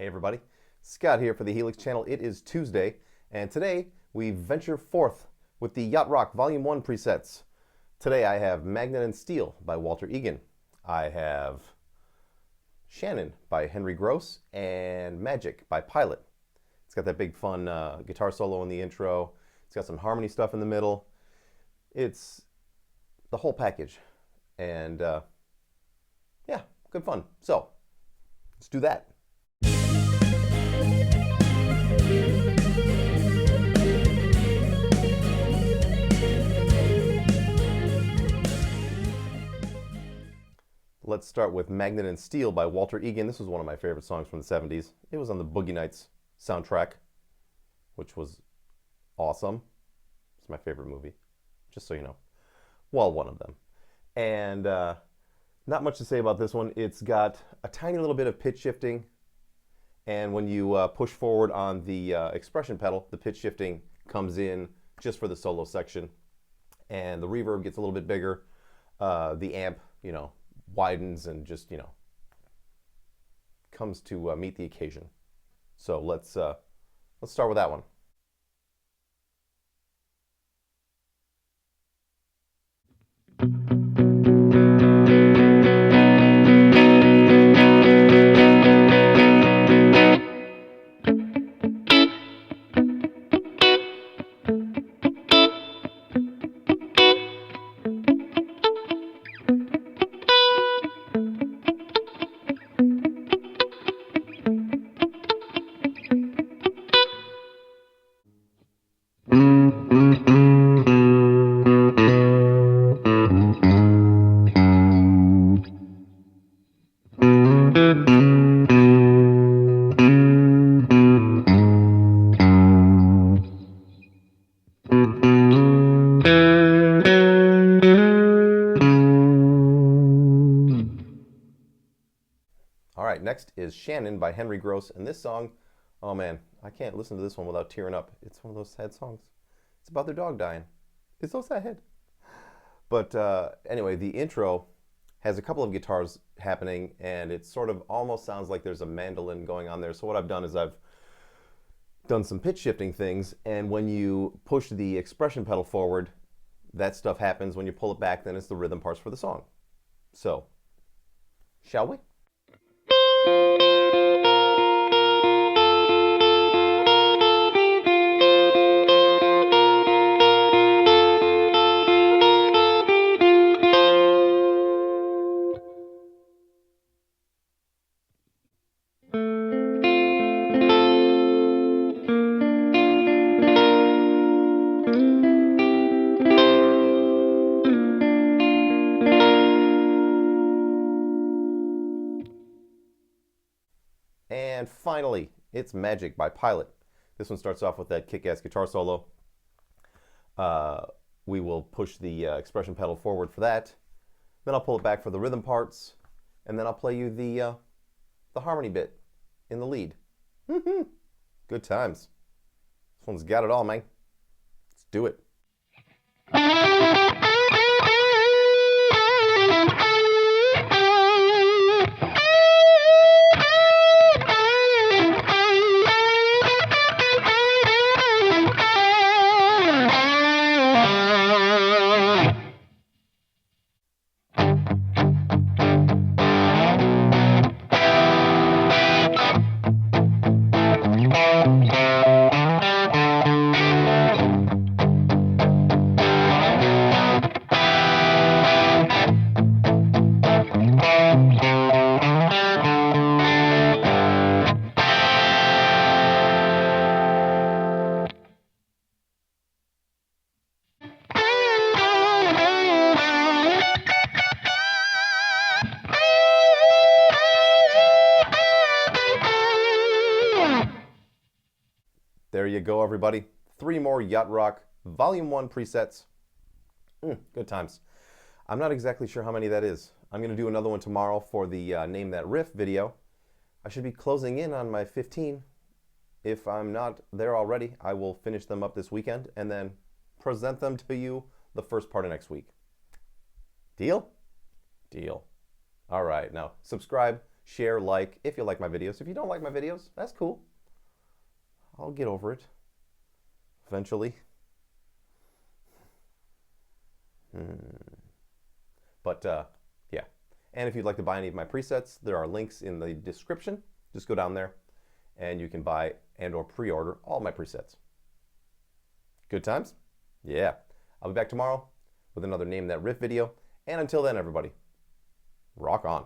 Hey everybody, Scott here for the Helix channel. It is Tuesday, and today we venture forth with the Yacht Rock Volume 1 presets. Today I have Magnet and Steel by Walter Egan. I have Shannon by Henry Gross and Magic by Pilot. It's got that big fun guitar solo in the intro. It's got some harmony stuff in the middle. It's the whole package, and yeah, good fun. So let's do that. Let's start with Magnet and Steel by Walter Egan. This was one of my favorite songs from the 70s. It was on the Boogie Nights soundtrack, which was awesome. It's my favorite movie, just so you know. Well, one of them. And not much to say about this one. It's got a tiny little bit of pitch shifting, and when you push forward on the expression pedal, the pitch shifting comes in just for the solo section, and the reverb gets a little bit bigger. The amp, widens and just, comes to meet the occasion. So let's start with that one. All right, next is Shannon by Henry Gross, and this song, oh man, I can't listen to this one without tearing up. It's one of those sad songs. It's about their dog dying. It's so sad. But anyway, the intro has a couple of guitars happening, and it sort of almost sounds like there's a mandolin going on there. So what I've done is I've done some pitch shifting things, and when you push the expression pedal forward, that stuff happens. When you pull it back, then it's the rhythm parts for the song. So, shall we? And finally, it's Magic by Pilot. This one starts off with that kick-ass guitar solo. We will push the expression pedal forward for that. Then I'll pull it back for the rhythm parts, and then I'll play you the harmony bit in the lead. Good times. This one's got it all, man. Let's do it. There you go, everybody. 3 more Yacht Rock Volume 1 presets. Good times. I'm not exactly sure how many that is. I'm going to do another one tomorrow for the Name That Riff video. I should be closing in on my 15. If I'm not there already, I will finish them up this weekend and then present them to you the first part of next week. Deal? Deal. All right, now subscribe, share, like, if you like my videos. If you don't like my videos, that's cool. I'll get over it eventually. But yeah. And if you'd like to buy any of my presets, there are links in the description. Just go down there and you can buy and or pre-order all my presets. Good times? Yeah. I'll be back tomorrow with another Name That Riff video. And until then, everybody, rock on.